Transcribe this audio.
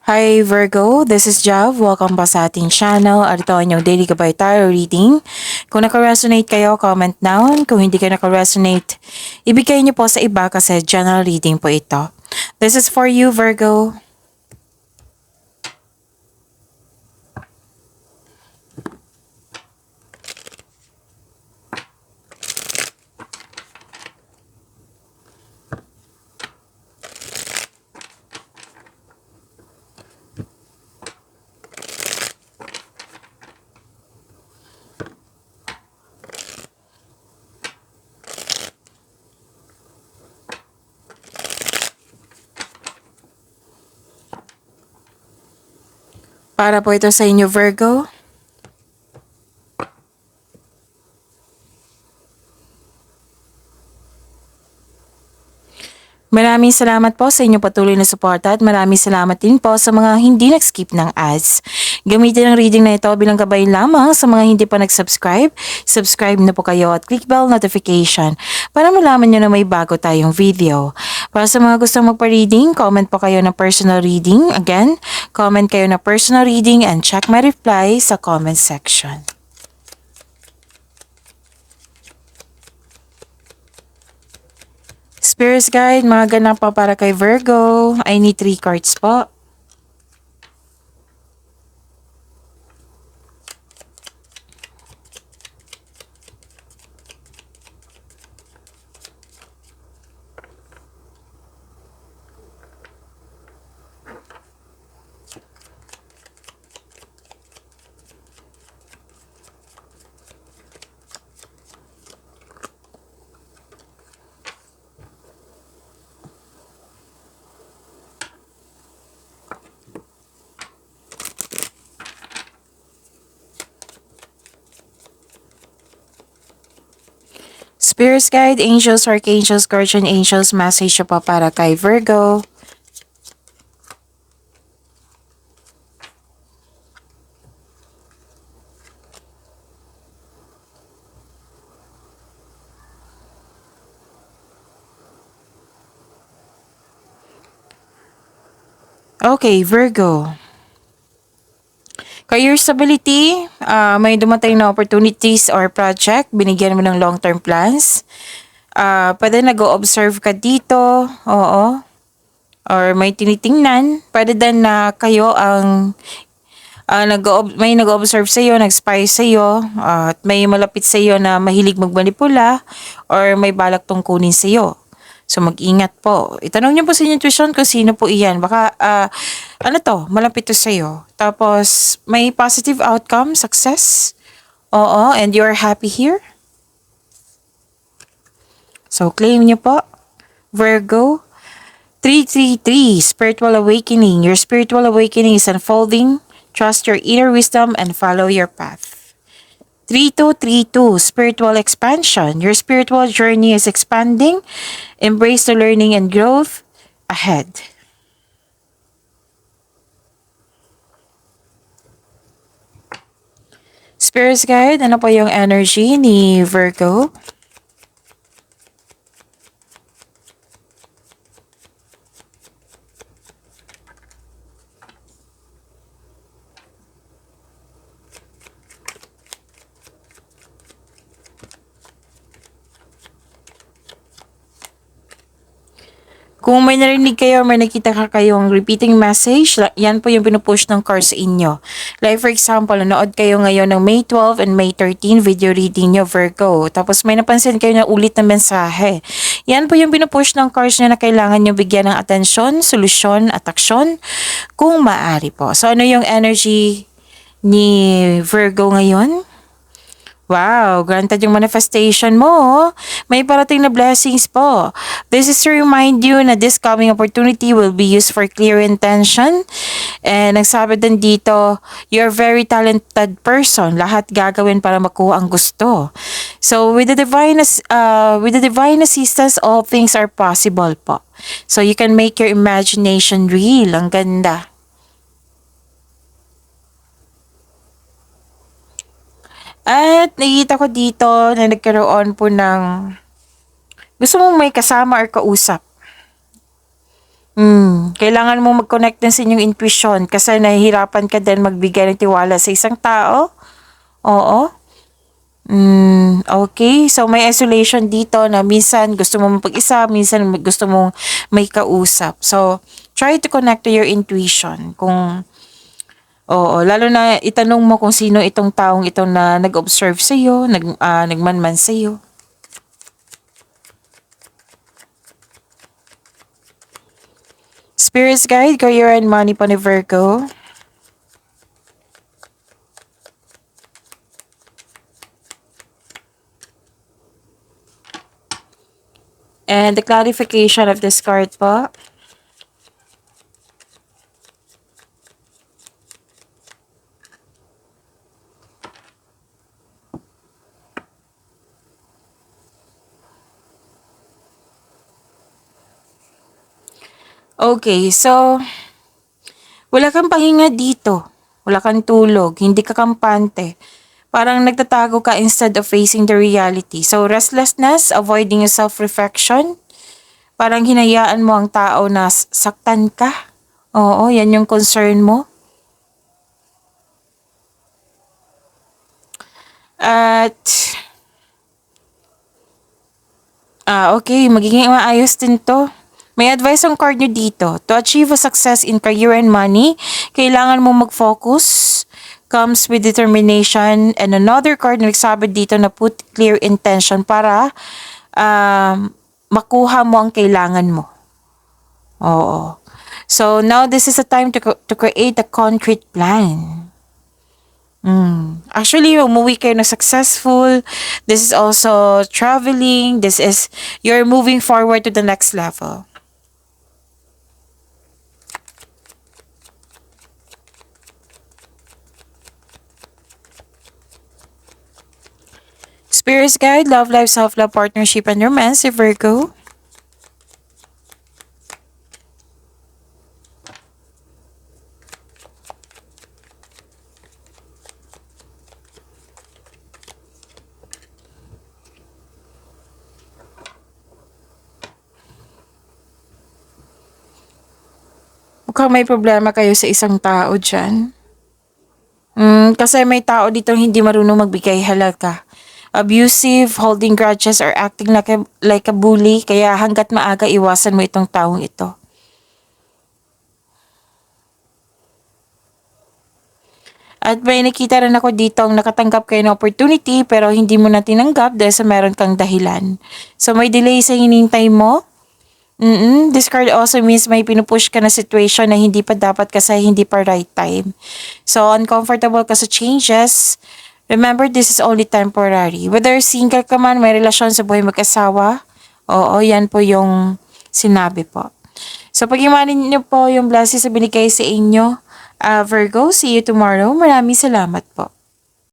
Hi Virgo, this is Jav. Welcome pa sa ating channel. At ito ang inyong daily gabay tarot reading. Kung naka-resonate kayo, comment down. Kung hindi kayo naka-resonate, ibigay niyo po sa iba kasi general reading po ito. This is for you, Virgo. Para po ito sa inyo, Virgo. Maraming salamat po sa inyong patuloy na suporta at maraming salamat din po sa mga hindi nag-skip ng ads. Gamitin ang reading na ito bilang gabay lamang sa mga hindi pa nag-subscribe. Subscribe na po kayo at click bell notification para malaman nyo na may bago tayong video. Para sa mga gustong magpa-reading, comment po kayo ng personal reading. Again, comment kayo na personal reading and check my reply sa comment section. Spirits Guide, mga ganap pa para kay Virgo. I need 3 cards po. Spirits Guide, Angels, Archangels, Guardian Angels, message pa para kay Virgo. Okay, Virgo. Career stability, may dumating na opportunities or project, binigyan mo ng long-term plans. Pwede nag-o-observe ka dito, oo. Or may tinitingnan, pwede din na kayo ang may nag-observe sa iyo, nag-spy sa iyo, at may malapit sa iyo na mahilig magmanipula or may balak tungkunin sa iyo. So mag-ingat po. Itanong niyo po sa inyong intuition kung sino po iyan. Baka malapit to sa iyo. Tapos may positive outcome, success. Oo, and you're happy here. So claim niyo po. Virgo 333, spiritual awakening. Your spiritual awakening is unfolding. Trust your inner wisdom and follow your path. 3232, spiritual expansion. Your spiritual journey is expanding. Embrace the learning and growth ahead. Spirits Guide, ano po yung energy ni Virgo? Kung may narinig kayo or may nakita ka kayong repeating message, yan po yung pinupush ng cards sa inyo. Like for example, nanood kayo ngayon ng May 12 and May 13 video reading nyo, Virgo. Tapos may napansin kayo na ulit na mensahe. Yan po yung pinupush ng cards nyo na kailangan nyo bigyan ng atensyon, solusyon at aksyon kung maaari po. So ano yung energy ni Virgo ngayon? Wow, granted yung manifestation mo. May parating na blessings po. This is to remind you na this coming opportunity will be used for clear intention. And nagsabi din dito, you're a very talented person. Lahat gagawin para makuha ang gusto. So with the divine assistance, all things are possible po. So you can make your imagination real. Ang ganda. At nakikita ko dito na nagkaroon po ng gusto mong may kasama or kausap. Kailangan mo mag-connect din sa inyong intuition kasi nahihirapan ka din magbigay ng tiwala sa isang tao. Oo. Okay. So, may isolation dito na minsan gusto mo mapag-isa, minsan gusto mong may kausap. So, try to connect to your intuition. Oo, lalo na itanong mo kung sino itong taong ito na nag-observe sa'yo, nagmanman sa'yo. Spirits guide, career and money po ni Virgo. And the clarification of this card po. Okay, so wala kang pahinga dito. Wala kang tulog, hindi ka kampante. Parang nagtatago ka instead of facing the reality. So restlessness, avoiding your self-reflection. Parang hinayaan mo ang tao na saktan ka. Oo, yan yung concern mo. At, okay, magiging maayos din to. May advice ang card nyo dito. To achieve a success in career and money, kailangan mo mag-focus, comes with determination, and another card na nagsabi dito na put clear intention para makuha mo ang kailangan mo. Oo. So, now this is a time to create a concrete plan. Actually, umuwi kayo na successful. This is also traveling. This is, you're moving forward to the next level. Spirits guide, love life, self-love, partnership, and romance, si Virgo. Mukhang may problema kayo sa isang tao dyan. Kasi may tao dito hindi marunong magbigay halaga. Abusive, holding grudges, or acting like a bully. Kaya hanggat maaga, iwasan mo itong taong ito. At may nakita rin ako dito ang nakatanggap kayo ng opportunity pero hindi mo na tinanggap dahil sa meron kang dahilan. So may delay sa hinintay mo. This card also means may pinupush ka na situation na hindi pa dapat kasi hindi pa right time. So, uncomfortable ka sa changes. Remember, this is only temporary. Whether single ka man, may relasyon sa buhay mag-asawa, oo, yan po yung sinabi po. So, pag-imanin niyo po yung blessings na binigay sa inyo. Virgo, see you tomorrow. Maraming salamat po.